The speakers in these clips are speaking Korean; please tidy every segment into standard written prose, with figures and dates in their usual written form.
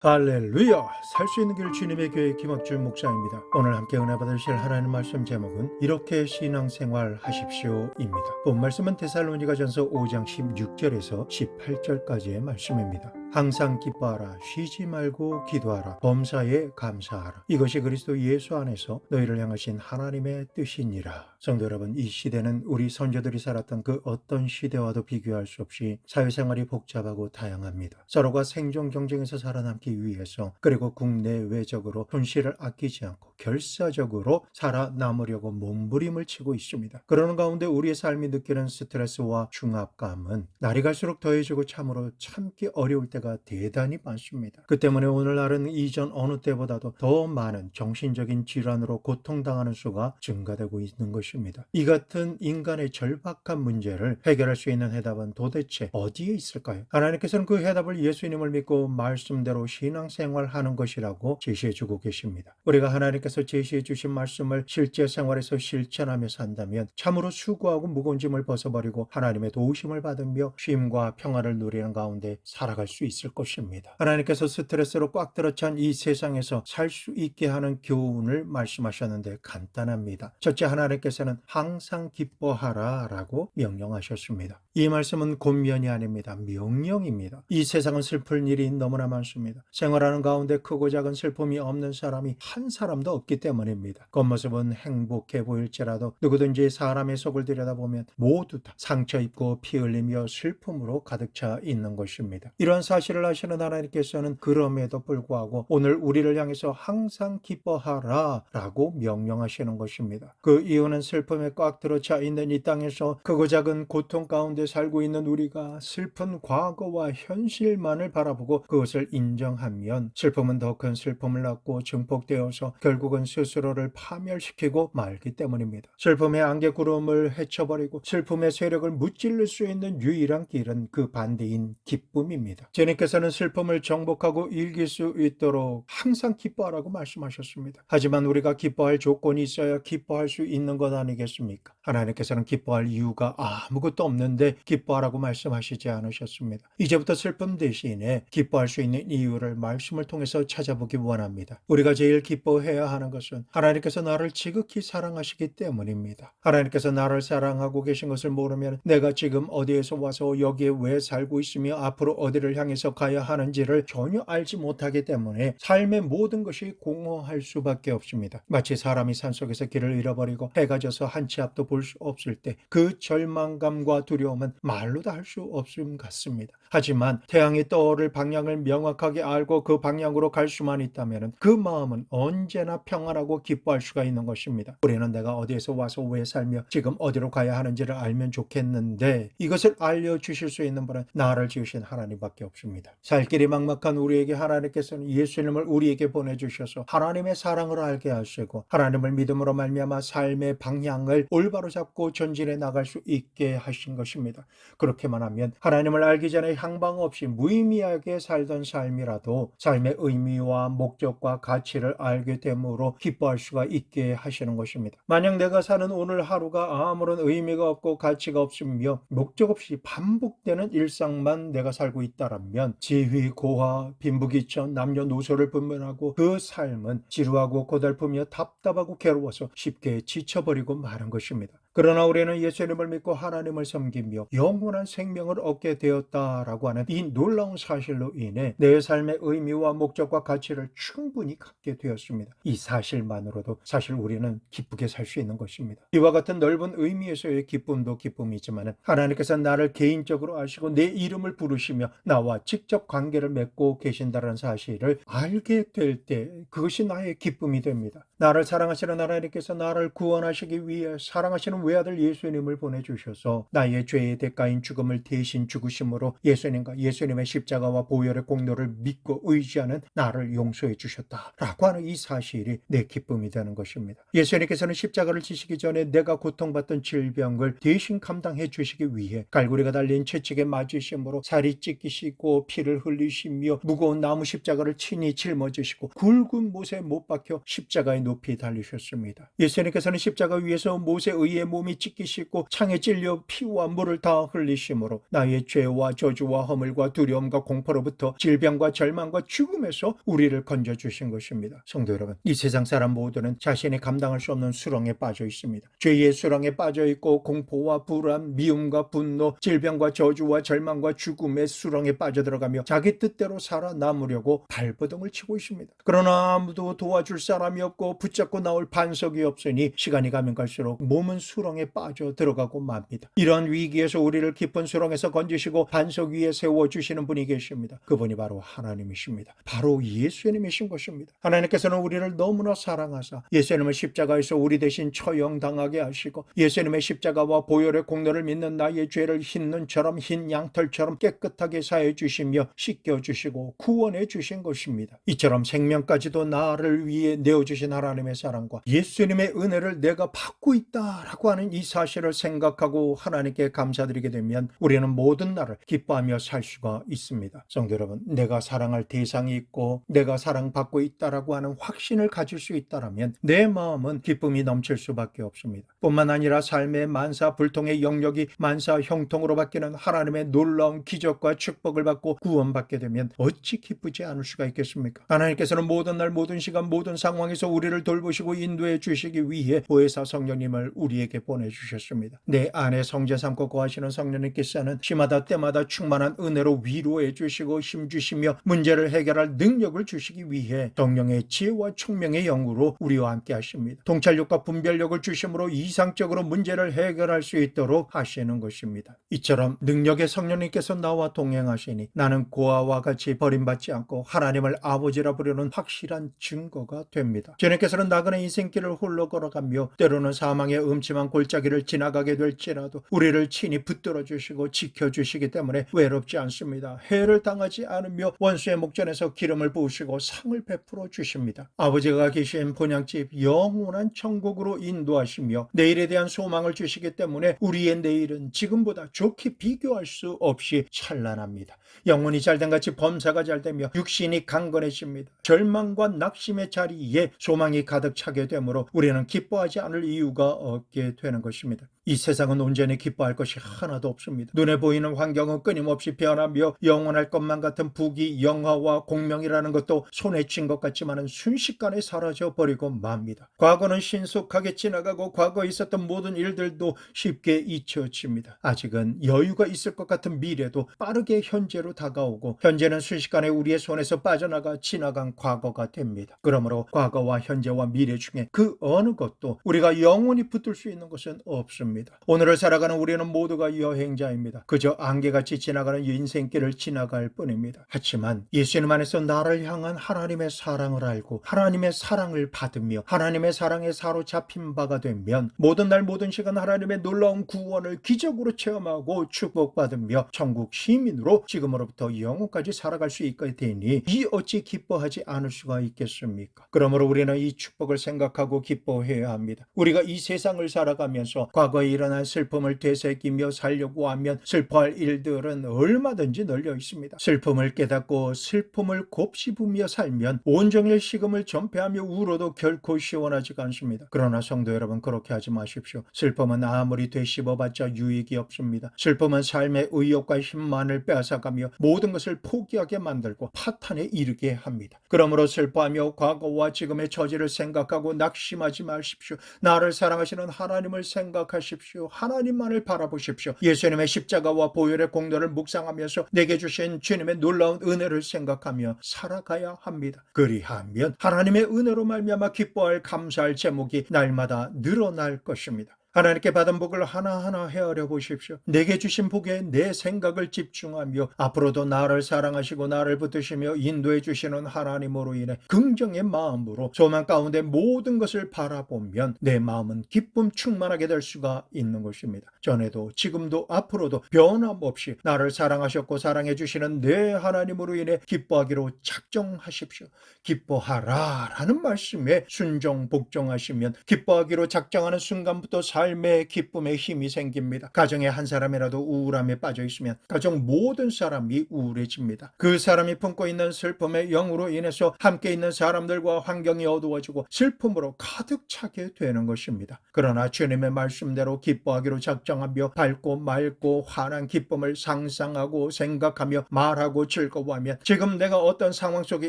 할렐루야! 살 수 있는 길 주님의 교회 김학준 목사입니다. 오늘 함께 은혜 받으실 하나님 말씀 제목은 이렇게 신앙생활 하십시오입니다. 본 말씀은 데살로니가전서 5장 16절에서 18절까지의 말씀입니다. 항상 기뻐하라, 쉬지 말고 기도하라, 범사에 감사하라. 이것이 그리스도 예수 안에서 너희를 향하신 하나님의 뜻이니라. 성도 여러분, 이 시대는 우리 선조들이 살았던 그 어떤 시대와도 비교할 수 없이 사회생활이 복잡하고 다양합니다. 서로가 생존 경쟁에서 살아남기 위해서, 그리고 국내외적으로 손실을 아끼지 않고 결사적으로 살아남으려고 몸부림을 치고 있습니다. 그러는 가운데 우리의 삶이 느끼는 스트레스와 중압감은 날이 갈수록 더해지고 참으로 참기 어려울 때가 대단히 많습니다. 그 때문에 오늘날은 이전 어느 때보다도 더 많은 정신적인 질환으로 고통당하는 수가 증가되고 있는 것입니다. 이 같은 인간의 절박한 문제를 해결할 수 있는 해답은 도대체 어디에 있을까요? 하나님께서는 그 해답을 예수님을 믿고 말씀대로 신앙생활하는 것이라고 제시해주고 계십니다. 우리가 하나님께서 제시해주신 말씀을 실제 생활에서 실천하며 산다면 참으로 수고하고 무거운 짐을 벗어버리고 하나님의 도우심을 받으며 쉼과 평화를 누리는 가운데 살아갈 수 있을 것입니다. 하나님께서 스트레스로 꽉 들어찬 이 세상에서 살 수 있게 하는 교훈을 말씀하셨는데 간단합니다. 첫째, 하나님께서는 항상 기뻐하라 라고 명령하셨습니다. 이 말씀은 권면이 아닙니다. 명령입니다. 이 세상은 슬플 일이 너무나 많습니다. 생활하는 가운데 크고 작은 슬픔이 없는 사람이 한 사람도 없기 때문입니다. 겉모습은 행복해 보일지라도 누구든지 사람의 속을 들여다보면 모두 다 상처 입고 피 흘리며 슬픔으로 가득 차 있는 것입니다. 이러한 사실을 아시는 하나님께서는 그럼에도 불구하고 오늘 우리를 향해서 항상 기뻐하라 라고 명령하시는 것입니다. 그 이유는 슬픔에 꽉 들어차 있는 이 땅에서 크고 작은 고통 가운데 살고 있는 우리가 슬픈 과거와 현실만을 바라보고 그것을 인정하면 슬픔은 더 큰 슬픔을 낳고 증폭되어서 결국은 스스로를 파멸시키고 말기 때문입니다. 슬픔의 안개구름을 헤쳐버리고 슬픔의 세력을 무찔러 수 있는 유일한 길은 그 반대인 기쁨입니다. 주님께서는 슬픔을 정복하고 이길 수 있도록 항상 기뻐하라고 말씀하셨습니다. 하지만 우리가 기뻐할 조건이 있어야 기뻐할 수 있는 것 아니겠습니까? 하나님께서는 기뻐할 이유가 아무것도 없는데 기뻐하라고 말씀하시지 않으셨습니다. 이제부터 슬픔 대신에 기뻐할 수 있는 이유를 말씀을 통해서 찾아보기 원합니다. 우리가 제일 기뻐해야 하는 것은 하나님께서 나를 지극히 사랑하시기 때문입니다. 하나님께서 나를 사랑하고 계신 것을 모르면 내가 지금 어디에서 와서 여기에 왜 살고 있으며 앞으로 어디를 향해서 가야 하는지를 전혀 알지 못하기 때문에 삶의 모든 것이 공허할 수밖에 없습니다. 마치 사람이 산속에서 길을 잃어버리고 해가 져서 한 치 앞도 볼 수 없을 때 그 절망감과 두려움은 말로도 할 수 없음 같습니다. 하지만 태양이 떠오를 방향을 명확하게 알고 그 방향으로 갈 수만 있다면 그 마음은 언제나 평안하고 기뻐할 수가 있는 것입니다. 우리는 내가 어디에서 와서 왜 살며 지금 어디로 가야 하는지를 알면 좋겠는데 이것을 알려주실 수 있는 분은 나를 지으신 하나님밖에 없습니다. 살 길이 막막한 우리에게 하나님께서는 예수님을 우리에게 보내주셔서 하나님의 사랑을 알게 하시고 하나님을 믿음으로 말미암아 삶의 방향을 올바로 잡고 전진해 나갈 수 있게 하신 것입니다. 그렇게만 하면 하나님을 알기 전에 향방 없이 무의미하게 살던 삶이라도 삶의 의미와 목적과 가치를 알게 됨으로 기뻐할 수가 있게 하시는 것입니다. 만약 내가 사는 오늘 하루가 아무런 의미가 없고 가치가 없으며 목적 없이 반복되는 일상만 내가 살고 있다라면 지휘, 고하, 빈부귀천, 남녀노소를 분별하고 그 삶은 지루하고 고달프며 답답하고 괴로워서 쉽게 지쳐버리고 마는 것입니다. 그러나 우리는 예수님을 믿고 하나님을 섬기며 영원한 생명을 얻게 되었다라고 하는 이 놀라운 사실로 인해 내 삶의 의미와 목적과 가치를 충분히 갖게 되었습니다. 이 사실만으로도 사실 우리는 기쁘게 살 수 있는 것입니다. 이와 같은 넓은 의미에서의 기쁨도 기쁨이지만 하나님께서 나를 개인적으로 아시고 내 이름을 부르시며 나와 직접 관계를 맺고 계신다는 사실을 알게 될 때 그것이 나의 기쁨이 됩니다. 나를 사랑하시는 하나님께서 나를 구원하시기 위해 사랑하시는 외아들 예수님을 보내주셔서 나의 죄의 대가인 죽음을 대신 죽으심으로 예수님과 예수님의 십자가와 보혈의 공로를 믿고 의지하는 나를 용서해 주셨다라고 하는 이 사실이 내 기쁨이 되는 것입니다. 예수님께서는 십자가를 지시기 전에 내가 고통받던 질병을 대신 감당해 주시기 위해 갈고리가 달린 채찍에 맞으심으로 살이 찢기시고 피를 흘리시며 무거운 나무 십자가를 친히 짊어지시고 굵은 못에 못 박혀 십자가에 높이 달리셨습니다. 예수님께서는 십자가 위에서 모세의 의에 몸이 찢기시고 창에 찔려 피와 물을 다 흘리심으로 나의 죄와 저주와 허물과 두려움과 공포로부터 질병과 절망과 죽음에서 우리를 건져주신 것입니다. 성도 여러분, 이 세상 사람 모두는 자신이 감당할 수 없는 수렁에 빠져 있습니다. 죄의 수렁에 빠져 있고 공포와 불안, 미움과 분노, 질병과 저주와 절망과 죽음의 수렁에 빠져들어가며 자기 뜻대로 살아남으려고 발버둥을 치고 있습니다. 그러나 아무도 도와줄 사람이 없고 붙잡고 나올 반석이 없으니 시간이 가면 갈수록 몸은 수렁에 빠져 들어가고 맙니다. 이런 위기에서 우리를 깊은 수렁에서 건지시고 반석 위에 세워주시는 분이 계십니다. 그분이 바로 하나님이십니다. 바로 예수님이신 것입니다. 하나님께서는 우리를 너무나 사랑하사 예수님을 십자가에서 우리 대신 처형당하게 하시고 예수님의 십자가와 보혈의 공로를 믿는 나의 죄를 흰 눈처럼 흰 양털처럼 깨끗하게 사해 주시며 씻겨 주시고 구원해 주신 것입니다. 이처럼 생명까지도 나를 위해 내어주신 하나님의 사랑과 예수님의 은혜를 내가 받고 있다라고 하는 이 사실을 생각하고 하나님께 감사드리게 되면 우리는 모든 날을 기뻐하며 살 수가 있습니다. 성도 여러분, 내가 사랑할 대상이 있고 내가 사랑받고 있다라고 하는 확신을 가질 수 있다라면 내 마음은 기쁨이 넘칠 수밖에 없습니다. 뿐만 아니라 삶의 만사불통의 영역이 만사형통으로 바뀌는 하나님의 놀라운 기적과 축복을 받고 구원받게 되면 어찌 기쁘지 않을 수가 있겠습니까? 하나님께서는 모든 날 모든 시간 모든 상황에서 우리를 돌보시고 인도해 주시기 위해 보혜사 성령님을 우리에게 보내주셨습니다. 내 안에 성제 삼고 거하시는 성령님께서는 시마다 때마다 충만한 은혜로 위로해 주시고 힘주시며 문제를 해결할 능력을 주시기 위해 성령의 지혜와 총명의 영으로 우리와 함께 하십니다. 통찰력과 분별력을 주심으로 이상적으로 문제를 해결할 수 있도록 하시는 것입니다. 이처럼 능력의 성령님께서 나와 동행하시니 나는 고아와 같이 버림받지 않고 하나님을 아버지라 부르는 확실한 증거가 됩니다. 주님께서는 나그네 인생길을 홀로 걸어가며 때로는 사망의 음침한 골짜기를 지나가게 될지라도 우리를 친히 붙들어 주시고 지켜주시기 때문에 외롭지 않습니다. 해를 당하지 않으며 원수의 목전에서 기름을 부으시고 상을 베풀어 주십니다. 아버지가 계신 본향집 영원한 천국으로 인도하시며 내일에 대한 소망을 주시기 때문에 우리의 내일은 지금보다 좋게 비교할 수 없이 찬란합니다. 영혼이 잘된 같이 범사가 잘되며 육신이 강건해집니다. 절망과 낙심의 자리에 소망이 가득 차게 되므로 우리는 기뻐하지 않을 이유가 없게 되는 것입니다. 이 세상은 온전히 기뻐할 것이 하나도 없습니다. 눈에 보이는 환경은 끊임없이 변하며 영원할 것만 같은 부귀, 영화와 공명이라는 것도 손에 쥔 것 같지만 순식간에 사라져버리고 맙니다. 과거는 신속하게 지나가고 과거에 있었던 모든 일들도 쉽게 잊혀집니다. 아직은 여유가 있을 것 같은 미래도 빠르게 현재로 다가오고 현재는 순식간에 우리의 손에서 빠져나가 지나간 과거가 됩니다. 그러므로 과거와 현재와 미래 중에 그 어느 것도 우리가 영원히 붙들 수 있는 것은 없습니다. 오늘을 살아가는 우리는 모두가 여행자입니다. 그저 안개같이 지나가는 인생길을 지나갈 뿐입니다. 하지만 예수님 안에서 나를 향한 하나님의 사랑을 알고 하나님의 사랑을 받으며 하나님의 사랑에 사로잡힌 바가 되면 모든 날 모든 시간 하나님의 놀라운 구원을 기적으로 체험하고 축복받으며 천국 시민으로 지금으로부터 영원까지 살아갈 수 있게 되니 이 어찌 기뻐하지 않을 수가 있겠습니까? 그러므로 우리는 이 축복을 생각하고 기뻐해야 합니다. 우리가 이 세상을 살아가면서 과거에 일어난 슬픔을 되새기며 살려고 하면 슬퍼할 일들은 얼마든지 널려 있습니다. 슬픔을 깨닫고 슬픔을 곱씹으며 살면 온종일 식음을 전폐하며 울어도 결코 시원하지가 않습니다. 그러나 성도 여러분, 그렇게 하지 마십시오. 슬픔은 아무리 되씹어봤자 유익이 없습니다. 슬픔은 삶의 의욕과 힘만을 빼앗아가며 모든 것을 포기하게 만들고 파탄에 이르게 합니다. 그러므로 슬퍼하며 과거와 지금의 처지를 생각하고 낙심하지 마십시오. 나를 사랑하시는 하나님을 생각하십시오. 하나님만을 바라보십시오. 예수님의 십자가와 보혈의 공로를 묵상하면서 내게 주신 주님의 놀라운 은혜를 생각하며 살아가야 합니다. 그리하면 하나님의 은혜로 말미암아 기뻐할 감사할 제목이 날마다 늘어날 것입니다. 하나님께 받은 복을 하나하나 헤아려 보십시오. 내게 주신 복에 내 생각을 집중하며 앞으로도 나를 사랑하시고 나를 붙드시며 인도해 주시는 하나님으로 인해 긍정의 마음으로 소망 가운데 모든 것을 바라보면 내 마음은 기쁨 충만하게 될 수가 있는 것입니다. 전에도 지금도 앞으로도 변함없이 나를 사랑하셨고 사랑해 주시는 내 하나님으로 인해 기뻐하기로 작정하십시오. 기뻐하라 라는 말씀에 순종 복종하시면 기뻐하기로 작정하는 순간부터 삶의 기쁨에 힘이 생깁니다. 가정에 한 사람이라도 우울함에 빠져 있으면 가정 모든 사람이 우울해집니다. 그 사람이 품고 있는 슬픔의 영으로 인해서 함께 있는 사람들과 환경이 어두워지고 슬픔으로 가득 차게 되는 것입니다. 그러나 주님의 말씀대로 기뻐하기로 작정하며 밝고 맑고 환한 기쁨을 상상하고 생각하며 말하고 즐거워하면 지금 내가 어떤 상황 속에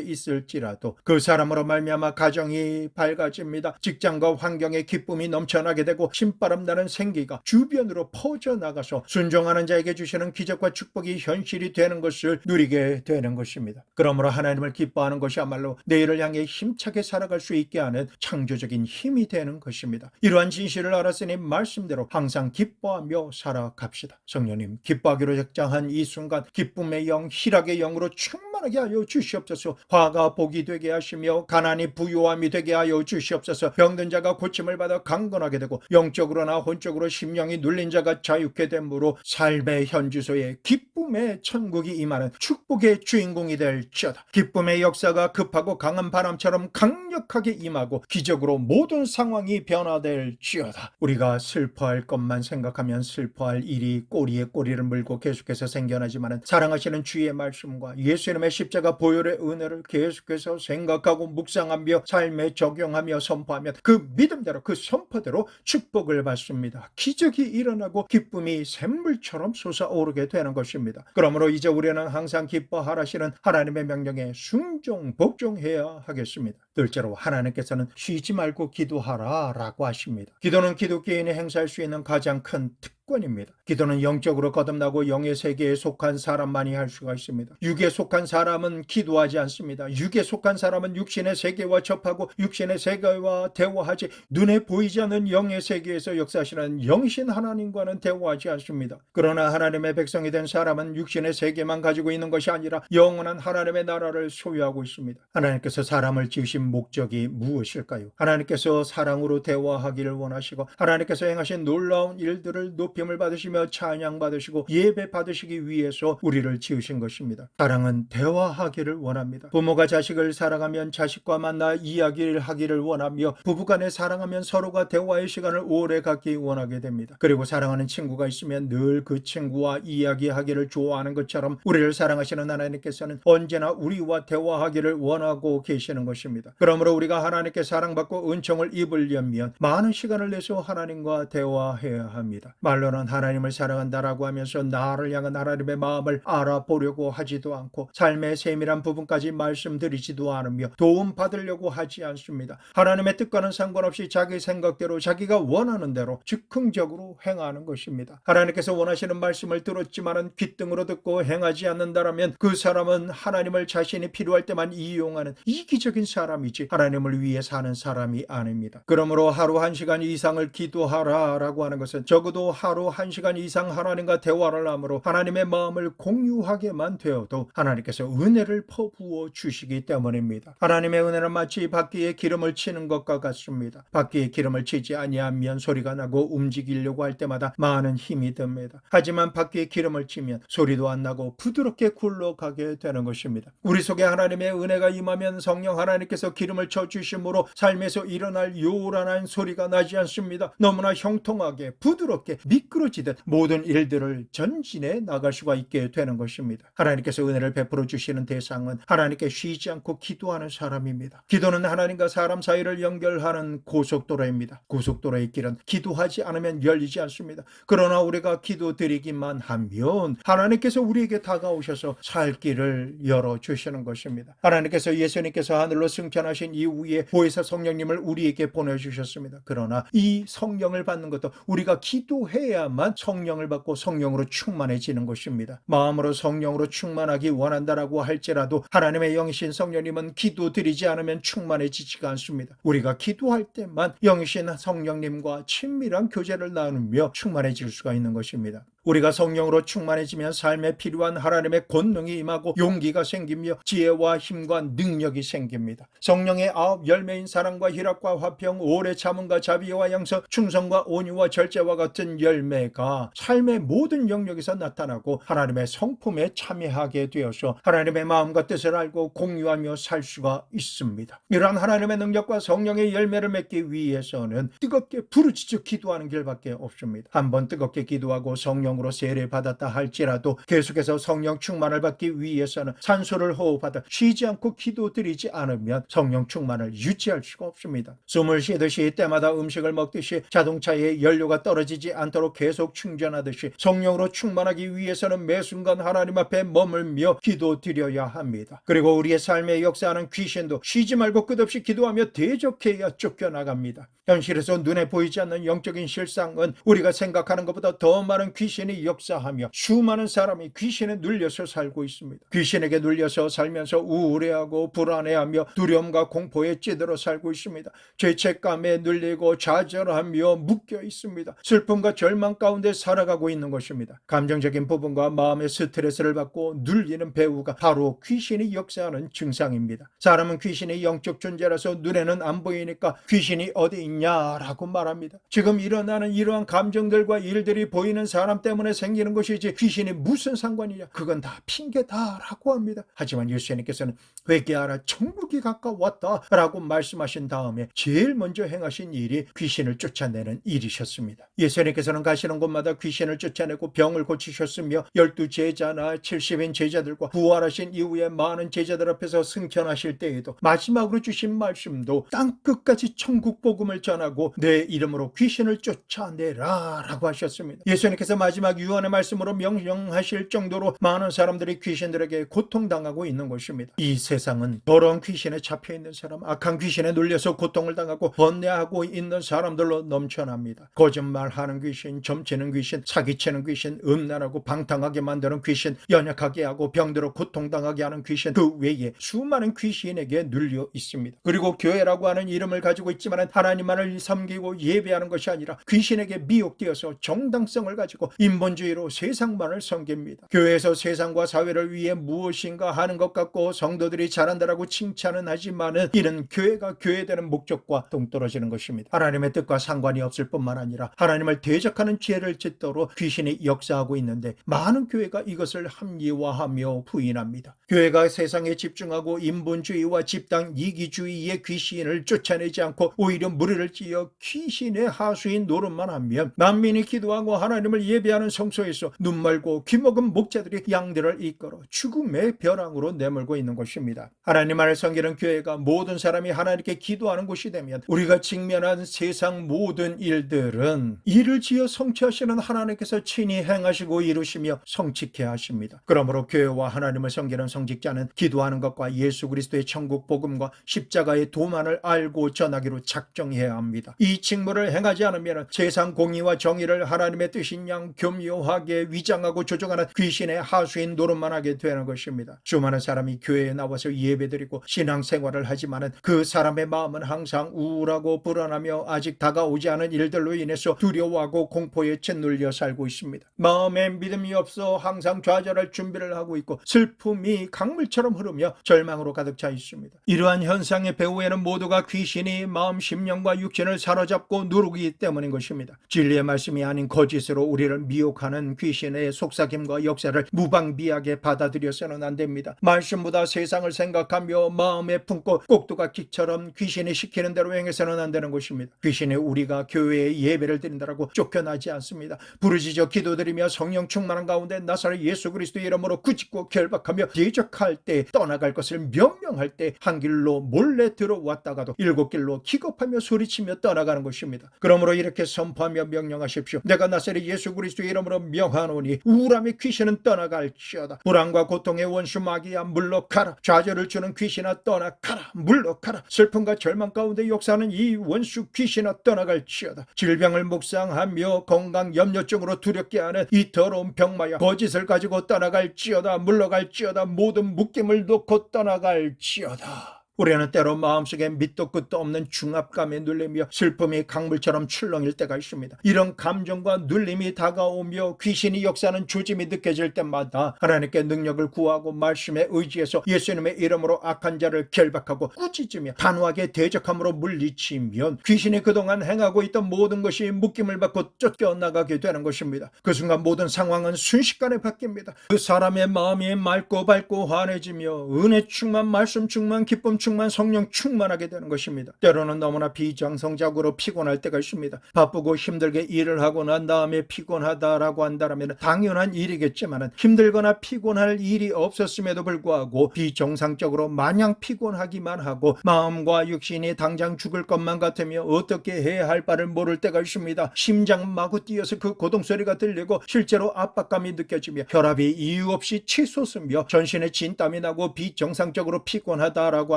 있을지라도 그 사람으로 말미암아 가정이 밝아집니다. 직장과 환경에 기쁨이 넘쳐나게 되고 신바람 나는 생기가 주변으로 퍼져나가서 순종하는 자에게 주시는 기적과 축복이 현실이 되는 것을 누리게 되는 것입니다. 그러므로 하나님을 기뻐하는 것이야말로 내일을 향해 힘차게 살아갈 수 있게 하는 창조적인 힘이 되는 것입니다. 이러한 진실을 알았으니 말씀대로 항상 기뻐하며 살아갑시다. 성령님, 기뻐하기로 작정한 이 순간 기쁨의 영, 희락의 영으로 충만하게 하여 주시옵소서. 화가 복이 되게 하시며 가난이 부유함이 되게 하여 주시옵소서. 병든 자가 고침을 받아 강건하게 되고 영적으로나 혼적으로 심령이 눌린 자가 자유케 되므로 삶의 현주소에 기쁨의 천국이 임하는 축복의 주인공이 될지어다. 기쁨의 역사가 급하고 강한 바람처럼 강력하게 임하고 기적으로 모든 상황이 변화될지어다. 우리가 슬퍼할 것만 생각하면 슬퍼할 일이 꼬리에 꼬리를 물고 계속해서 생겨나지만 사랑하시는 주의 말씀과 예수님의 십자가 보혈의 은혜를 계속해서 생각하고 묵상하며 삶에 적용하며 선포하면 그 믿음대로 그 선포대로 축복을 받습니다. 기적이 일어나고 기쁨이 샘물처럼 솟아오르게 되는 것입니다. 그러므로 이제 우리는 항상 기뻐하라시는 하나님의 명령에 순종 복종해야 하겠습니다. 둘째로 하나님께서는 쉬지 말고 기도하라 라고 하십니다. 기도는 기독교인이 행사할 수 있는 가장 큰 특권입니다. 기도는 영적으로 거듭나고 영의 세계에 속한 사람만이 할 수가 있습니다. 육에 속한 사람은 기도하지 않습니다. 육에 속한 사람은 육신의 세계와 접하고 육신의 세계와 대화하지 눈에 보이지 않는 영의 세계에서 역사하시는 영신 하나님과는 대화하지 않습니다. 그러나 하나님의 백성이 된 사람은 육신의 세계만 가지고 있는 것이 아니라 영원한 하나님의 나라를 소유하고 있습니다. 하나님께서 사람을 지으신 목적이 무엇일까요? 하나님께서 사랑으로 대화하기를 원하시고 하나님께서 행하신 놀라운 일들을 높임을 받으시며 찬양 받으시고 예배 받으시기 위해서 우리를 지으신 것입니다. 사랑은 대화하기를 원합니다. 부모가 자식을 사랑하면 자식과 만나 이야기를 하기를 원하며 부부간에 사랑하면 서로가 대화의 시간을 오래 갖기 원하게 됩니다. 그리고 사랑하는 친구가 있으면 늘 그 친구와 이야기하기를 좋아하는 것처럼 우리를 사랑하시는 하나님께서는 언제나 우리와 대화하기를 원하고 계시는 것입니다. 그러므로 우리가 하나님께 사랑받고 은총을 입으려면 많은 시간을 내서 하나님과 대화해야 합니다. 말로는 하나님을 사랑한다라고 하면서 나를 향한 하나님의 마음을 알아보려고 하지도 않고 삶의 세밀한 부분까지 말씀드리지도 않으며 도움 받으려고 하지 않습니다. 하나님의 뜻과는 상관없이 자기 생각대로 자기가 원하는 대로 즉흥적으로 행하는 것입니다. 하나님께서 원하시는 말씀을 들었지만은 귓등으로 듣고 행하지 않는다라면 그 사람은 하나님을 자신이 필요할 때만 이용하는 이기적인 사람이지 하나님을 위해 사는 사람이 아닙니다. 그러므로 하루 1시간 이상을 기도하라라고 하는 것은 적어도 하루 1시간 이상 하나님과 대화를 하므로 하나님의 마음을 공유하게만 되어도 하나님께서 은혜를 퍼부어 주시기 때문입니다. 하나님의 은혜는 마치 바퀴에 기름을 치는 것과 같습니다. 바퀴에 기름을 치지 아니하면 소리가 나고 움직이려고 할 때마다 많은 힘이 듭니다. 하지만 바퀴에 기름을 치면 소리도 안 나고 부드럽게 굴러가게 되는 것입니다. 우리 속에 하나님의 은혜가 임하면 성령 하나님께서 기름을 쳐주심으로 삶에서 일어날 요란한 소리가 나지 않습니다. 너무나 형통하게 부드럽게 미끄러지듯 모든 일들을 전진해 나갈 수가 있게 되는 것입니다. 하나님께서 은혜를 베풀어 주시는 대상은 하나님께 쉬지 않고 기도하는 사람입니다. 기도는 하나님과 사람 사이를 연결하는 고속도로입니다. 고속도로의 길은 기도하지 않으면 열리지 않습니다. 그러나 우리가 기도드리기만 하면 하나님께서 우리에게 다가오셔서 살 길을 열어주시는 것입니다. 하나님께서 예수님께서 하늘로 승천하신 이후에 보혜사 성령님을 우리에게 보내주셨습니다. 그러나 이 성령을 받는 것도 우리가 기도해야만 성령을 받고 성령으로 충만해지는 것입니다. 마음으로 성령으로 충만하기 원한다라고 할지라도 하나님의 영이신 성령님은 기도드리지 않으면 충만해지지가 않습니다. 우리가 기도할 때만 영이신 성령님과 친밀한 교제를 나누며 충만해질 수가 있는 것입니다. 우리가 성령으로 충만해지면 삶에 필요한 하나님의 권능이 임하고 용기가 생기며 지혜와 힘과 능력이 생깁니다. 성령의 9 열매인 사랑과 희락과 화평, 오래 참음과 자비와 양선, 충성과 온유와 절제와 같은 열매가 삶의 모든 영역에서 나타나고 하나님의 성품에 참여하게 되어서 하나님의 마음과 뜻을 알고 공유하며 살 수가 있습니다. 이러한 하나님의 능력과 성령의 열매를 맺기 위해서는 뜨겁게 부르짖어 기도하는 길밖에 없습니다. 한번 뜨겁게 기도하고 성령으로 세례받았다 할지라도 계속해서 성령 충만을 받기 위해서는 산소를 호흡하다 쉬지 않고 기도드리지 않으면 성령 충만을 유지할 수가 없습니다. 숨을 쉬듯이 때마다 음식을 먹듯이 자동차의 연료가 떨어지지 않도록 계속 충전하듯이 성령으로 충만하기 위해서는 매 순간 하나님 앞에 머물며 기도드려야 합니다. 그리고 우리의 삶에 역사하는 귀신도 쉬지 말고 끝없이 기도하며 대적해야 쫓겨나갑니다. 현실에서 눈에 보이지 않는 영적인 실상은 우리가 생각하는 것보다 더 많은 귀신이 역사하며 수많은 사람이 귀신에 눌려서 살고 있습니다. 귀신에게 눌려서 살면서 우울해하고 불안해하며 두려움과 공포에 찌들어 살고 있습니다. 죄책감에 눌리고 좌절하며 묶여 있습니다. 슬픔과 절망 가운데 살아가고 있는 것입니다. 감정적인 부분과 마음의 스트레스를 받고 눌리는 배후가 바로 귀신이 역사하는 증상입니다. 사람은 귀신이 영적 존재라서 눈에는 안 보이니까 귀신이 어디 있냐라고 말합니다. 지금 일어나는 이러한 감정들과 일들이 보이는 사람 때문에 생기는 것이지 귀신이 무슨 상관이냐, 그건 다 핑계다라고 합니다. 하지만 예수님께서는 회개하라, 천국이 가까웠다 라고 말씀하신 다음에 제일 먼저 행하신 일이 귀신을 쫓아내는 일이셨습니다. 예수님께서는 가시는 곳마다 귀신을 쫓아내고 병을 고치셨으며 12 제자나 70인 제자들과 부활하신 이후에 많은 제자들 앞에서 승천하실 때에도 마지막으로 주신 말씀도 땅끝까지 천국 복음을 전하고 내 이름으로 귀신을 쫓아내라 라고 하셨습니다. 예수님께서 마지막 유언의 말씀으로 명령하실 정도로 많은 사람들이 귀신들에게 고통당하고 있는 것입니다. 이 세상은 더러운 귀신에 잡혀있는 사람, 악한 귀신에 눌려서 고통을 당하고 번뇌하고 있는 사람들로 넘쳐납니다. 거짓말하는 귀신, 점치는 귀신, 사기치는 귀신, 음란하고 방탕하게 만드는 귀신, 연약하게 하고 병들어 고통당하게 하는 귀신, 그 외에 수많은 귀신에게 눌려 있습니다. 그리고 교회라고 하는 이름을 가지고 있지만 하나님만을 섬기고 예배하는 것이 아니라 귀신에게 미혹되어서 정당성을 가지고 인본주의로 세상만을 섬깁니다. 교회에서 세상과 사회를 위해 무엇인가 하는 것 같고 성도들이 잘한다라고 칭찬은 하지만은 이는 교회가 교회되는 목적과 동떨어지는 것입니다. 하나님의 뜻과 상관이 없을 뿐만 아니라 하나님을 대적하는 죄를 짓도록 귀신이 역사하고 있는데 많은 교회가 이것을 합리화하며 부인합니다. 교회가 세상에 집중하고 인본주의와 집단 이기주의의 귀신을 쫓아내지 않고 오히려 무리를 찌어 귀신의 하수인 노릇만 하면 만민이 기도하고 하나님을 예배하는 성소에서 눈멀고 귀먹은 목자들이 양들을 이끌어 죽음의 벼랑으로 내몰고 있는 것입니다. 하나님만을 섬기는 교회가 모든 사람이 하나님께 기도하는 곳이 되면 우리가 직면한 세상 모든 일들은 이를 지어 성취하시는 하나님께서 친히 행하시고 이루시며 성취케 하십니다. 그러므로 교회와 하나님을 섬기는 성직자는 기도하는 것과 예수 그리스도의 천국 복음과 십자가의 도만을 알고 전하기로 작정해야 합니다. 이 직무를 행하지 않으면 세상 공의와 정의를 하나님의 뜻인 양 교묘하게 위장하고 조종하는 귀신의 하수인 노릇만 하게 되는 것입니다. 수많은 사람이 교회에 나와서 예배드리고 신앙생활을 하지만은 그 사람의 마음은 항상 우울하고 불안하며 아직 다가오지 않은 일들로 인해서 두려워하고 공포에 짓눌려 살고 있습니다. 마음에 믿음이 없어 항상 좌절할 준비를 하고 있고 슬픔이 강물처럼 흐르며 절망으로 가득 차 있습니다. 이러한 현상의 배후에는 모두가 귀신이 마음, 심령과 육신을 사로잡고 누르기 때문인 것입니다. 진리의 말씀이 아닌 거짓으로 우리를 미혹하는 귀신의 속삭임과 역사를 무방비하게 받아들여서는 안 됩니다. 말씀보다 세상을 생각하며 마음에 품고 꼭두각기처럼 귀신이 시키는 대로 행해서는 안 되는 것입니다. 귀신이 우리가 교회에 예배를 드린다라고 쫓겨나지 않습니다. 부르짖어 기도드리며 성령 충만한 가운데 나사렛 예수 그리스도의 이름으로 꾸짖고 결박하며 대적할 때, 떠나갈 것을 명령할 때 한 길로 몰래 들어왔다가도 7길로 기겁하며 소리치며 떠나가는 것입니다. 그러므로 이렇게 선포하며 명령하십시오. 내가 나사렛 예수 그리스도의 이름으로 명하노니 우울함의 귀신은 떠나갈지어다. 불안과 고통의 원수 마귀야 물러가라. 좌절을 주는 귀신아 떠나가라. 물러가라. 슬픔과 절망 가운데 역사하는 이 원수 귀신아 떠나갈지어다. 질병을 묵상하며 건강 염려증으로 두렵게 하는 이 더러운 병마야 거짓을 가지고 떠나갈지어다. 물러갈지어다. 모든 묶임을 놓고 떠나갈지어다. 우리는 때로 마음속에 밑도 끝도 없는 중압감에 눌리며 슬픔이 강물처럼 출렁일 때가 있습니다. 이런 감정과 눌림이 다가오며 귀신이 역사하는 조짐이 느껴질 때마다 하나님께 능력을 구하고 말씀에 의지해서 예수님의 이름으로 악한 자를 결박하고 꾸짖으며 단호하게 대적함으로 물리치면 귀신이 그동안 행하고 있던 모든 것이 묶임을 받고 쫓겨나가게 되는 것입니다. 그 순간 모든 상황은 순식간에 바뀝니다. 그 사람의 마음이 맑고 밝고 환해지며 은혜 충만, 말씀 충만, 기쁨 충만, 성령 충만하게 되는 것입니다. 때로는 너무나 비정상적으로 피곤할 때가 있습니다. 바쁘고 힘들게 일을 하고 난 다음에 피곤하다라고 한다면 당연한 일이겠지만 힘들거나 피곤할 일이 없었음에도 불구하고 비정상적으로 마냥 피곤하기만 하고 마음과 육신이 당장 죽을 것만 같으며 어떻게 해야 할 바를 모를 때가 있습니다. 심장 마구 뛰어서 그 고동소리가 들리고 실제로 압박감이 느껴지며 혈압이 이유 없이 치솟으며 전신에 진땀이 나고 비정상적으로 피곤하다라고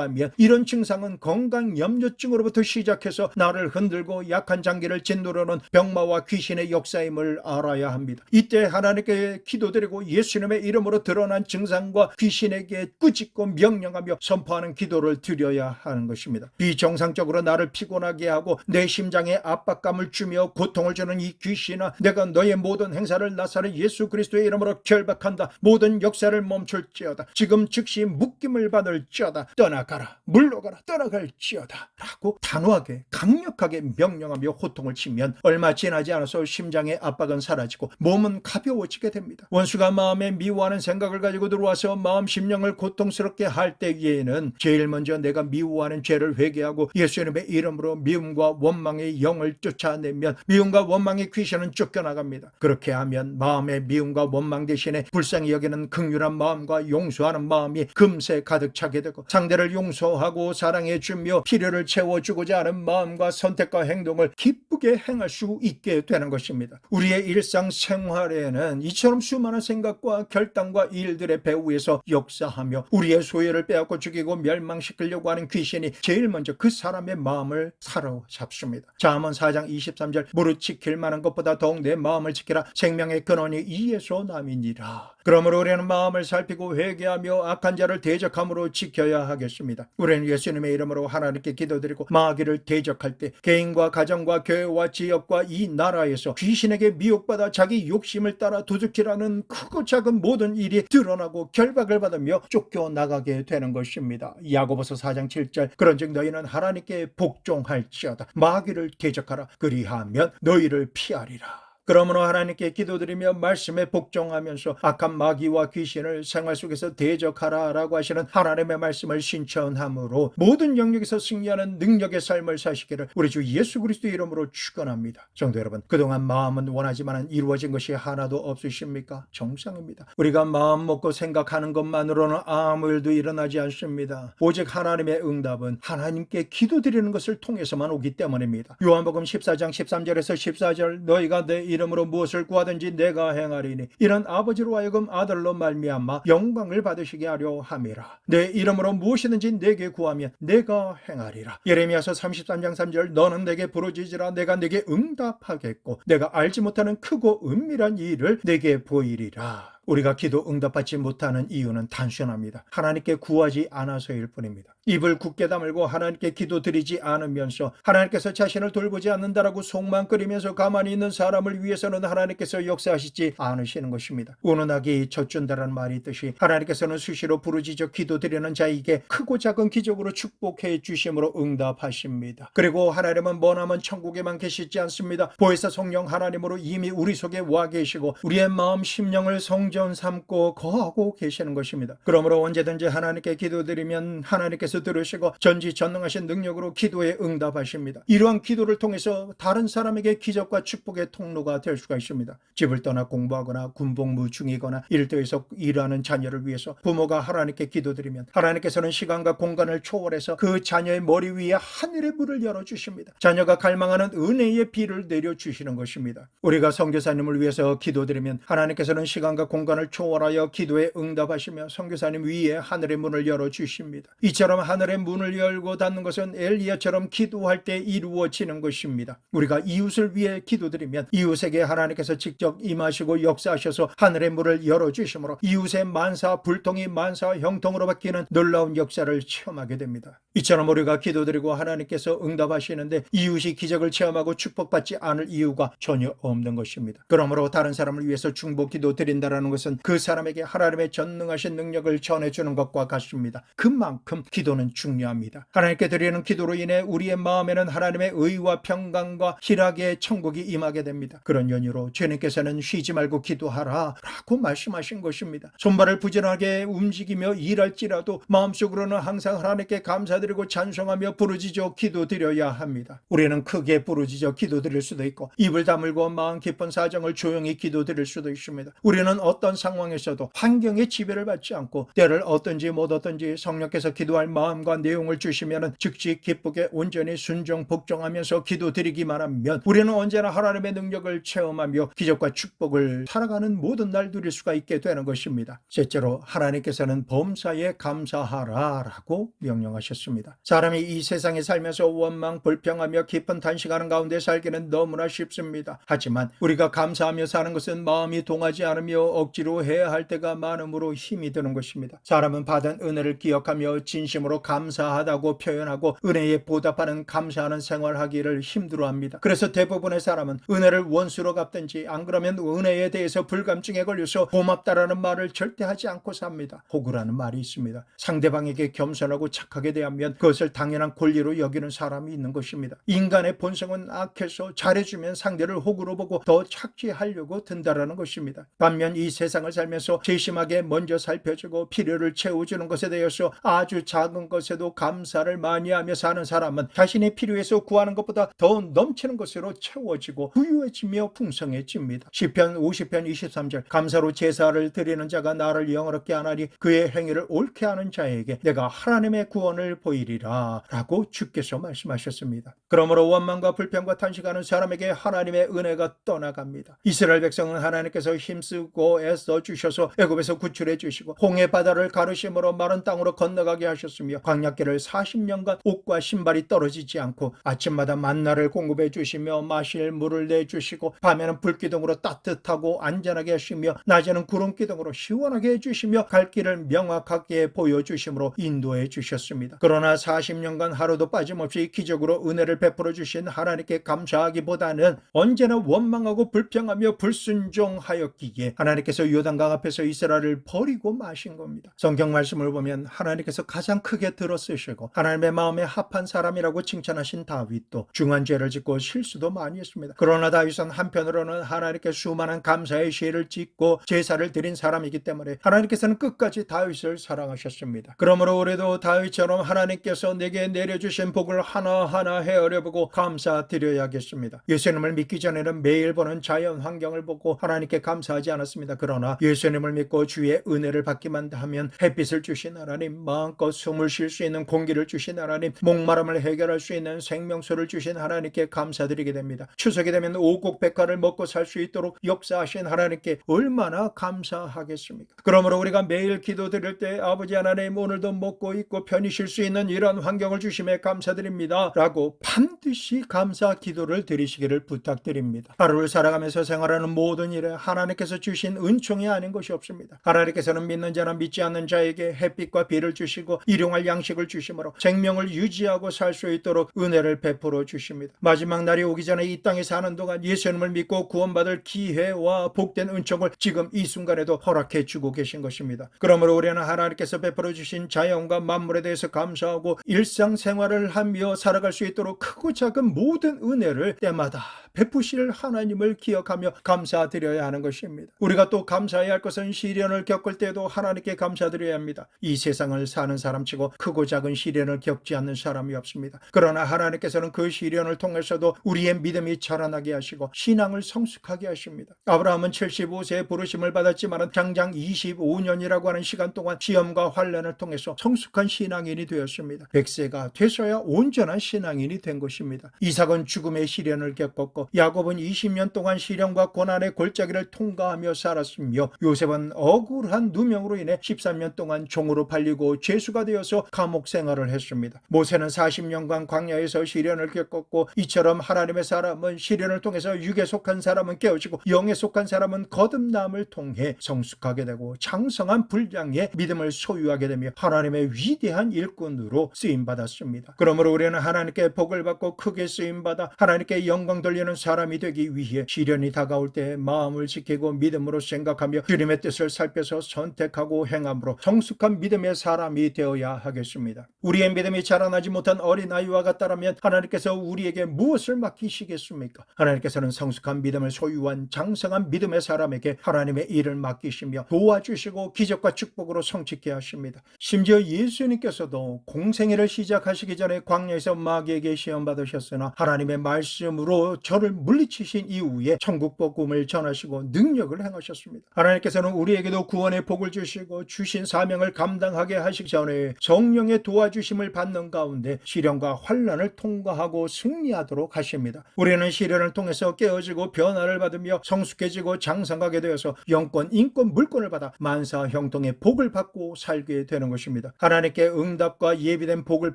하면 이런 증상은 건강염려증으로부터 시작해서 나를 흔들고 약한 장기를 짓누르는 병마와 귀신의 역사임을 알아야 합니다. 이때 하나님께 기도드리고 예수님의 이름으로 드러난 증상과 귀신에게 꾸짖고 명령하며 선포하는 기도를 드려야 하는 것입니다. 비정상적으로 나를 피곤하게 하고 내 심장에 압박감을 주며 고통을 주는 이 귀신아, 내가 너의 모든 행사를 나사렛 예수 그리스도의 이름으로 결박한다. 모든 역사를 멈출지어다. 지금 즉시 묶임을 받을지어다. 떠나가라, 물러가라, 떠나갈지어다 라고 단호하게 강력하게 명령하며 호통을 치면 얼마 지나지 않아서 심장의 압박은 사라지고 몸은 가벼워지게 됩니다. 원수가 마음에 미워하는 생각을 가지고 들어와서 마음 심령을 고통스럽게 할 때에는 제일 먼저 내가 미워하는 죄를 회개하고 예수님의 이름으로 미움과 원망의 영을 쫓아내면 미움과 원망의 귀신은 쫓겨나갑니다. 그렇게 하면 마음의 미움과 원망 대신에 불쌍히 여기는 긍휼한 마음과 용서하는 마음이 금세 가득 차게 되고 상대를 용서하고 사랑해 주며 필요를 채워주고자 하는 마음과 선택과 행동을 기쁘게 행할 수 있게 되는 것입니다. 우리의 일상생활에는 이처럼 수많은 생각과 결단과 일들의 배후에서 역사하며 우리의 소유를 빼앗고 죽이고 멸망시키려고 하는 귀신이 제일 먼저 그 사람의 마음을 사로잡습니다. 잠언 4장 23절 무릇 지킬 만한 것보다 더욱 내 마음을 지키라. 생명의 근원이 이에서 남이니라. 그러므로 우리는 마음을 살피고 회개하며 악한 자를 대적함으로 지켜야 하겠습니다. 우리는 예수님의 이름으로 하나님께 기도드리고 마귀를 대적할 때 개인과 가정과 교회와 지역과 이 나라에서 귀신에게 미혹받아 자기 욕심을 따라 도둑질하는 크고 작은 모든 일이 드러나고 결박을 받으며 쫓겨나가게 되는 것입니다. 야고보서 4장 7절 그런즉 너희는 하나님께 복종할지어다. 마귀를 대적하라. 그리하면 너희를 피하리라. 그러므로 하나님께 기도드리며 말씀에 복종하면서 악한 마귀와 귀신을 생활 속에서 대적하라라고 하시는 하나님의 말씀을 신천함으로 모든 영역에서 승리하는 능력의 삶을 사시기를 우리 주 예수 그리스도 이름으로 축원합니다. 성도 여러분, 그동안 마음은 원하지만 이루어진 것이 하나도 없으십니까? 정상입니다. 우리가 마음 먹고 생각하는 것만으로는 아무 일도 일어나지 않습니다. 오직 하나님의 응답은 하나님께 기도드리는 것을 통해서만 오기 때문입니다. 요한복음 14장 13절에서 14절 너희가 내 이름으로 무엇을 구하든지 내가 행하리니 이는 아버지로 하여금 아들로 말미암아 영광을 받으시게 하려 함이라. 내 이름으로 무엇이든지 내게 구하면 내가 행하리라. 예레미야서 33장 3절 너는 내게 부르짖으라. 내가 내게 응답하겠고 내가 알지 못하는 크고 은밀한 일을 내게 보이리라. 우리가 기도 응답받지 못하는 이유는 단순합니다. 하나님께 구하지 않아서일 뿐입니다. 입을 굳게 다물고 하나님께 기도드리지 않으면서 하나님께서 자신을 돌보지 않는다라고 속만 끓이면서 가만히 있는 사람을 위해서는 하나님께서 역사하시지 않으시는 것입니다. 우는 아기 젖준다라는 말이 있듯이 하나님께서는 수시로 부르짖어 기도드리는 자에게 크고 작은 기적으로 축복해 주심으로 응답하십니다. 그리고 하나님은 머나먼 천국에만 계시지 않습니다. 보혜사 성령 하나님으로 이미 우리 속에 와 계시고 우리의 마음 심령을 성전 삼고 거하고 계시는 것입니다. 그러므로 언제든지 하나님께 기도드리면 하나님께서 들으시고 전지전능하신 능력으로 기도에 응답하십니다. 이러한 기도를 통해서 다른 사람에게 기적과 축복의 통로가 될 수가 있습니다. 집을 떠나 공부하거나 군복무 중이거나 일터에서 일하는 자녀를 위해서 부모가 하나님께 기도드리면 하나님께서는 시간과 공간을 초월해서 그 자녀의 머리 위에 하늘의 문을 열어주십니다. 자녀가 갈망하는 은혜의 비를 내려주시는 것입니다. 우리가 선교사님을 위해서 기도드리면 하나님께서는 시간과 공간을 시간을 초월하여 기도에 응답하시며 선교사님 위에 하늘의 문을 열어주십니다. 이처럼 하늘의 문을 열고 닫는 것은 엘리야처럼 기도할 때 이루어지는 것입니다. 우리가 이웃을 위해 기도드리면 이웃에게 하나님께서 직접 임하시고 역사하셔서 하늘의 문을 열어주심으로 이웃의 만사 불통이 만사 형통으로 바뀌는 놀라운 역사를 체험하게 됩니다. 이처럼 우리가 기도드리고 하나님께서 응답하시는데 이웃이 기적을 체험하고 축복받지 않을 이유가 전혀 없는 것입니다. 그러므로 다른 사람을 위해서 중보 기도 드린다는 것은 그 사람에게 하나님의 전능하신 능력을 전해주는 것과 같습니다. 그만큼 기도는 중요합니다. 하나님께 드리는 기도로 인해 우리의 마음에는 하나님의 의와 평강과 희락의 천국이 임하게 됩니다. 그런 연유로 주님께서는 쉬지 말고 기도하라 라고 말씀하신 것입니다. 손발을 부지런하게 움직이며 일할지라도 마음속으로는 항상 하나님께 감사드리고 찬송하며 부르짖어 기도드려야 합니다. 우리는 크게 부르짖어 기도드릴 수도 있고 입을 다물고 마음 깊은 사정을 조용히 기도드릴 수도 있습니다. 우리는 어떤 상황에서도 환경의 지배를 받지 않고 때를 얻든지 못 얻든지 성령께서 기도할 마음과 내용을 주시면 즉시 기쁘게 온전히 순종 복종하면서 기도드리기만 하면 우리는 언제나 하나님의 능력을 체험하며 기적과 축복을 살아가는 모든 날 누릴 수가 있게 되는 것입니다. 셋째로 하나님께서는 범사에 감사하라 라고 명령하셨습니다. 사람이 이 세상에 살면서 원망 불평하며 깊은 단식하는 가운데 살기는 너무나 쉽습니다. 하지만 우리가 감사하며 사는 것은 마음이 동하지 않으며 억지로 해야 할 때가 많으므로 힘이 드는 것입니다. 사람은 받은 은혜를 기억하며 진심으로 감사하다고 표현하고 은혜에 보답하는 감사하는 생활하기를 힘들어합니다. 그래서 대부분의 사람은 은혜를 원수로 갚든지 안 그러면 은혜에 대해서 불감증에 걸려서 고맙다라는 말을 절대 하지 않고 삽니다. 호구라는 말이 있습니다. 상대방에게 겸손하고 착하게 대하면 그것을 당연한 권리로 여기는 사람이 있는 것입니다. 인간의 본성은 악해서 잘해주면 상대를 호구로 보고 더 착취하려고 든다라는 것입니다. 반면 이 세상을 살면서 세심하게 먼저 살펴주고 필요를 채워주는 것에 대해서 아주 작은 것에도 감사를 많이 하며 사는 사람은 자신의 필요에서 구하는 것보다 더 넘치는 것으로 채워지고 부유해지며 풍성해집니다. 시편 50편 23절 감사로 제사를 드리는 자가 나를 영화롭게 하나니 그의 행위를 옳게 하는 자에게 내가 하나님의 구원을 보이리라 라고 주께서 말씀하셨습니다. 그러므로 원망과 불평과 탄식하는 사람에게 하나님의 은혜가 떠나갑니다. 이스라엘 백성은 하나님께서 힘쓰고 애써 주셔서 애굽에서 구출해 주시고 홍해 바다를 가르심으로 마른 땅으로 건너가게 하셨으며 광야길을 40년간 옷과 신발이 떨어지지 않고 아침마다 만나를 공급해 주시며 마실 물을 내주시고 밤에는 불기둥으로 따뜻하고 안전하게 하시며 낮에는 구름기둥으로 시원하게 해주시며 갈 길을 명확하게 보여주심으로 인도해 주셨습니다. 그러나 40년간 하루도 빠짐없이 기적으로 은혜를 베풀어 주신 하나님께 감사하기보다는 언제나 원망하고 불평하며 불순종하였기에 하나님께서 요단강 앞에서 이스라엘을 버리고 마신 겁니다. 성경 말씀을 보면 하나님께서 가장 크게 들어쓰시고 하나님의 마음에 합한 사람이라고 칭찬하신 다윗도 중한 죄를 짓고 실수도 많이 했습니다. 그러나 다윗은 한편으로는 하나님께 수많은 감사의 시를 짓고 제사를 드린 사람이기 때문에 하나님께서는 끝까지 다윗을 사랑하셨습니다. 그러므로 우리도 다윗처럼 하나님께서 내게 내려주신 복을 하나하나 헤아려보고 감사드려야겠습니다. 예수님을 믿기 전에는 매일 보는 자연 환경을 보고 하나님께 감사하지 않았습니다. 그러나 예수님을 믿고 주의 은혜를 받기만 하면 햇빛을 주신 하나님, 마음껏 숨을 쉴 수 있는 공기를 주신 하나님, 목마름을 해결할 수 있는 생명수를 주신 하나님께 감사드리게 됩니다. 추석이 되면 오곡백화를 먹고 살 수 있도록 역사하신 하나님께 얼마나 감사하겠습니까? 그러므로 우리가 매일 기도드릴 때 아버지 하나님 오늘도 먹고 있고 편히 쉴 수 있는 이런 환경을 주심에 감사드립니다 라고 반드시 감사 기도를 드리시기를 부탁드립니다. 하루를 살아가면서 생활하는 모든 일에 하나님께서 주신 은총이 아닌 것이 없습니다. 하나님께서는 믿는 자나 믿지 않는 자에게 햇빛과 비를 주시고 일용할 양식을 주심으로 생명을 유지하고 살 수 있도록 은혜를 베풀어 주십니다. 마지막 날이 오기 전에 이 땅에 사는 동안 예수님을 믿고 구원받을 기회와 복된 은총을 지금 이 순간에도 허락해 주고 계신 것입니다. 그러므로 우리는 하나님께서 베풀어 주신 자연과 만물에 대해서 감사하고 일상생활을 하며 살아갈 수 있도록 크고 작은 모든 은혜를 때마다 베푸실 하나님을 기억하며 감사드려야 하는 것입니다. 우리가 또 감사해야 할 것은 시련을 겪을 때도 하나님께 감사드려야 합니다. 이 세상을 사는 사람치고 크고 작은 시련을 겪지 않는 사람이 없습니다. 그러나 하나님께서는 그 시련을 통해서도 우리의 믿음이 자라나게 하시고 신앙을 성숙하게 하십니다. 아브라함은 75세에 부르심을 받았지만 장장 25년이라고 하는 시간 동안 시험과 환난을 통해서 성숙한 신앙인이 되었습니다. 100세가 되셔야 온전한 신앙인이 된 것입니다. 이삭은 죽음의 시련을 겪었고 살았고 야곱은 20년 동안 시련과 고난의 골짜기를 통과하며 살았으며 요셉은 억울한 누명으로 인해 13년 동안 종으로 팔리고 죄수가 되어서 감옥 생활을 했습니다. 모세는 40년간 광야에서 시련을 겪었고 이처럼 하나님의 사람은 시련을 통해서 육에 속한 사람은 깨어지고 영에 속한 사람은 거듭남을 통해 성숙하게 되고 장성한 분량의 믿음을 소유하게 되며 하나님의 위대한 일꾼으로 쓰임받았습니다. 그러므로 우리는 하나님께 복을 받고 크게 쓰임받아 하나님께 영광 돌리는 사람이 되기 위해 시련이 다가올 때 마음을 지키고 믿음으로 생각하며 주님의 뜻을 살펴서 선택하고 행함으로 성숙한 믿음의 사람이 되어야 하겠습니다. 우리의 믿음이 자라나지 못한 어린아이와 같다면 하나님께서 우리에게 무엇을 맡기시겠습니까? 하나님께서는 성숙한 믿음을 소유한 장성한 믿음의 사람에게 하나님의 일을 맡기시며 도와주시고 기적과 축복으로 성취케 하십니다. 심지어 예수님께서도 공생애를 시작하시기 전에 광야에서 마귀에게 시험 받으셨으나 하나님의 말씀으로 저를 물리치신 이후에 천국 복음을 전하시고 능력을 행하셨습니다. 하나님께서는 우리에게도 구원의 복을 주시고 주신 사명을 감당하게 하시기 전에 성령의 도와주심을 받는 가운데 시련과 환난을 통과하고 승리하도록 하십니다. 우리는 시련을 통해서 깨어지고 변화를 받으며 성숙해지고 장성하게 되어서 영권, 인권, 물권을 받아 만사 형통의 복을 받고 살게 되는 것입니다. 하나님께 응답과 예비된 복을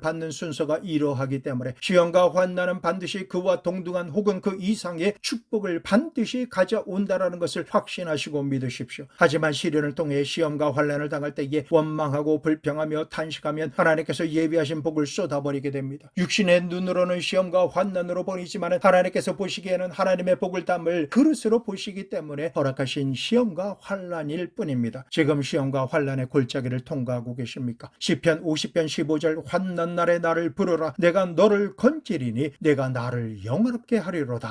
받는 순서가 이러하기 때문에 시련과 환난은 반드시 그와 동등한 혹은 그 이상의 축복을 반드시 가져온다라는 것을 확신하시고 믿으십시오. 하지만 시련을 통해 시험과 환난을 당할 때에 원망하고 불평하며 탄식하면 하나님께서 예비하신 복을 쏟아버리게 됩니다. 육신의 눈으로는 시험과 환난으로 보이지만 하나님께서 보시기에는 하나님의 복을 담을 그릇으로 보시기 때문에 허락하신 시험과 환난일 뿐입니다. 지금 시험과 환난의 골짜기를 통과하고 계십니까? 시편 50편 15절 환난 날에 나를 부르라 내가 너를 건지리니 내가 나를 영화롭게 하리로다.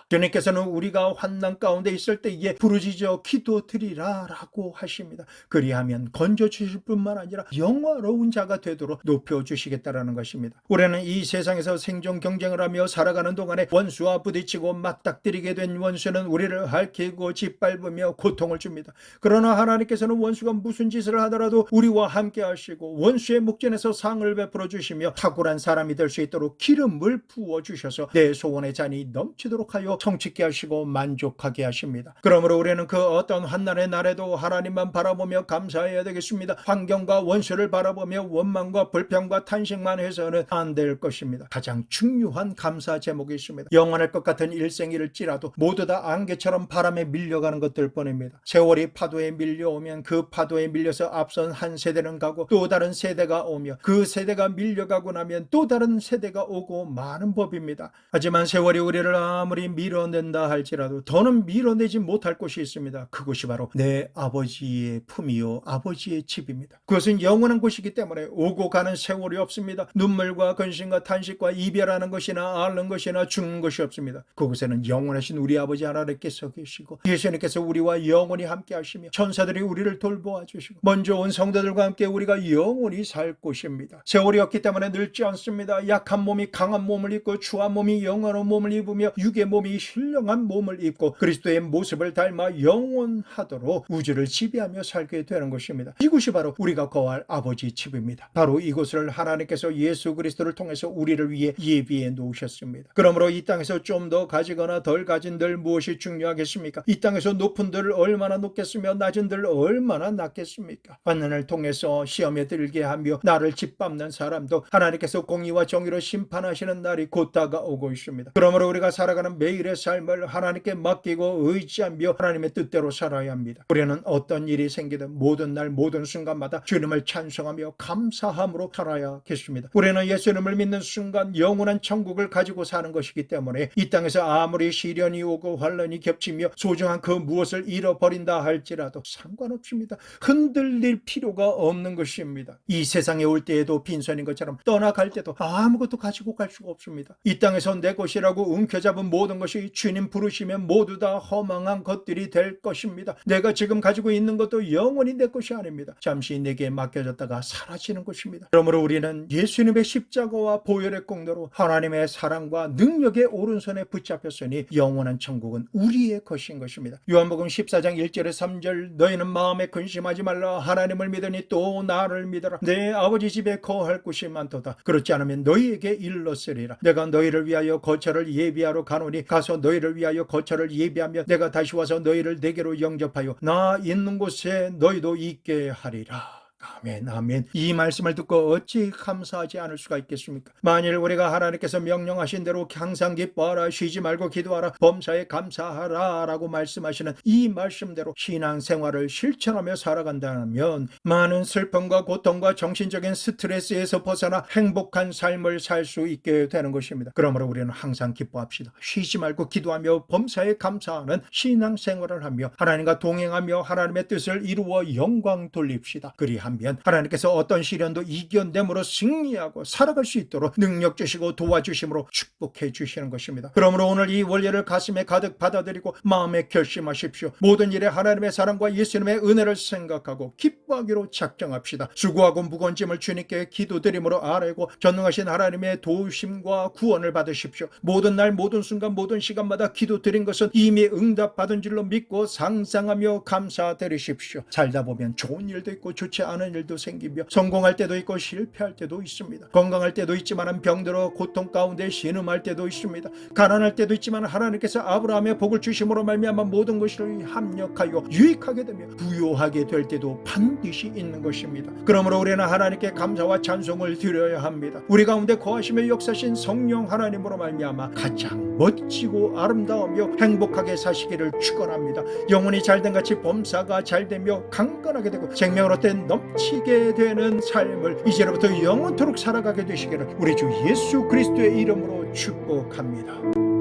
주님께서는 우리가 환난 가운데 있을 때에 부르짖어 기도드리라 라고 하십니다. 그리하면 건져주실 뿐만 아니라 영화로운 자가 되도록 높여주시겠다라는 것입니다. 우리는 이 세상에서 생존 경쟁을 하며 살아가는 동안에 원수와 부딪히고 맞닥뜨리게 된 원수는 우리를 핥히고 짓밟으며 고통을 줍니다. 그러나 하나님께서는 원수가 무슨 짓을 하더라도 우리와 함께 하시고 원수의 목전에서 상을 베풀어 주시며 탁월한 사람이 될 수 있도록 기름을 부어주셔서 내 소원의 잔이 넘치도록 하여 성취케 하시고 만족하게 하십니다. 그러므로 우리는 그 어떤 환난의 날에도 하나님만 바라보며 감사해야 되겠습니다. 환경과 원수를 바라보며 원망과 불평과 탄식만 해서는 안 될 것입니다. 가장 중요한 감사 제목이 있습니다. 영원할 것 같은 일생일을지라도 모두 다 안개처럼 바람에 밀려가는 것들 뿐입니다. 세월이 파도에 밀려오면 그 파도에 밀려서 앞선 한 세대는 가고 또 다른 세대가 오며 그 세대가 밀려가고 나면 또 다른 세대가 오고 많은 법입니다. 하지만 세월이 우리를 아무리 밀어낸다 할지라도 더는 밀어내지 못할 곳이 있습니다. 그곳이 바로 내 아버지의 품이요 아버지의 집입니다. 그것은 영원한 곳이기 때문에 오고 가는 세월이 없습니다. 눈물과 근심과 탄식과 이별하는 것이나 앓는 것이나 죽는 것이 없습니다. 그곳에는 영원하신 우리 아버지 하나님께서 계시고 예수님께서 우리와 영원히 함께 하시며 천사들이 우리를 돌보아 주시고 먼저 온 성도들과 함께 우리가 영원히 살 곳입니다. 세월이 없기 때문에 늙지 않습니다. 약한 몸이 강한 몸을 입고 추한 몸이 영원한 몸을 입으며 육의 몸이 신령한 몸을 입고 그리스도의 모습을 닮아 영원하도록 우주를 지배하며 살게 되는 것입니다. 이곳이 바로 우리가 거할 아버지 집입니다. 바로 이곳을 하나님께서 예수 그리스도를 통해서 우리를 위해 예비해 놓으셨습니다. 그러므로 이 땅에서 좀 더 가지거나 덜 가진들 무엇이 중요하겠습니까? 이 땅에서 높은들 얼마나 높겠으며 낮은들 얼마나 낮겠습니까? 환난을 통해서 시험에 들게 하며 나를 짓밟는 사람도 하나님께서 공의와 정의로 심판하시는 날이 곧 다가오고 있습니다. 그러므로 우리가 살아가는 매일의 삶을 하나님께 맡기고 의지하며 하나님의 뜻대로 살아야 합니다. 우리는 어떤 일이 생기든 모든 날 모든 순간마다 주님을 찬송하며 감사함으로 살아야겠습니다. 우리는 예수님을 믿는 순간 영원한 천국을 가지고 사는 것이기 때문에 이 땅에서 아무리 시련이 오고 환난이 겹치며 소중한 그 무엇을 잃어버린다 할지라도 상관없습니다. 흔들릴 필요가 없는 것입니다. 이 세상에 올 때에도 빈손인 것처럼 떠나갈 때도 아무것도 가지고 갈 수가 없습니다. 이 땅에서 내 것이라고 움켜잡은 모든 것이 주님 부르시면 모두 다 허망한 것들이 될 것입니다. 내가 지금 가지고 있는 것도 영원히 내 것이 아닙니다. 잠시 내게 맡겨졌다가 사라지는 것입니다. 그러므로 우리는 예수님의 십자가와 보혈의 공로로 하나님의 사랑과 능력의 오른손에 붙잡혔으니 영원한 천국은 우리의 것인 것입니다. 요한복음 14장 1절에 3절 너희는 마음에 근심하지 말라 하나님을 믿으니 또 나를 믿어라 내 아버지 집에 거할 곳이 많도다 그렇지 않으면 너희에게 일렀으리라 내가 너희를 위하여 거처를 예비하러 가노니 가서 가서 너희를 위하여 거처를 예비하며 내가 다시 와서 너희를 내게로 영접하여 나 있는 곳에 너희도 있게 하리라. 아멘, 아멘. 이 말씀을 듣고 어찌 감사하지 않을 수가 있겠습니까? 만일 우리가 하나님께서 명령하신 대로 항상 기뻐하라, 쉬지 말고 기도하라, 범사에 감사하라 라고 말씀하시는 이 말씀대로 신앙생활을 실천하며 살아간다면 많은 슬픔과 고통과 정신적인 스트레스에서 벗어나 행복한 삶을 살 수 있게 되는 것입니다. 그러므로 우리는 항상 기뻐합시다. 쉬지 말고 기도하며 범사에 감사하는 신앙생활을 하며 하나님과 동행하며 하나님의 뜻을 이루어 영광 돌립시다. 그리하면 하나님께서 어떤 시련도 이겨냄으로 승리하고 살아갈 수 있도록 능력 주시고 도와주심으로 축복해 주시는 것입니다. 그러므로 오늘 이 원리를 가슴에 가득 받아들이고 마음에 결심하십시오. 모든 일에 하나님의 사랑과 예수님의 은혜를 생각하고 기뻐하기로 작정합시다. 수고하고 무거운 짐을 주님께 기도드림으로 아뢰고 전능하신 하나님의 도우심과 구원을 받으십시오. 모든 날 모든 순간 모든 시간마다 기도드린 것은 이미 응답받은 줄로 믿고 상상하며 감사드리십시오. 살다 보면 좋은 일도 있고 좋지 않은 일도 생기며 성공할 때도 있고 실패할 때도 있습니다. 건강할 때도 있지만 병들어 고통 가운데 신음할 때도 있습니다. 가난할 때도 있지만 하나님께서 아브라함의 복을 주심으로 말미암아 모든 것을 합력하여 유익하게 되며 부유하게 될 때도 반드시 있는 것입니다. 그러므로 우리는 하나님께 감사와 찬송을 드려야 합니다. 우리 가운데 거하시며 역사신 성령 하나님으로 말미암아 가장 멋지고 아름다우며 행복하게 사시기를 축원합니다. 영혼이 잘된 같이 범사가 잘되며 강건하게 되고 생명으로 된 넘치게 되는 삶을 이제로부터 영원토록 살아가게 되시기를 우리 주 예수 그리스도의 이름으로 축복합니다.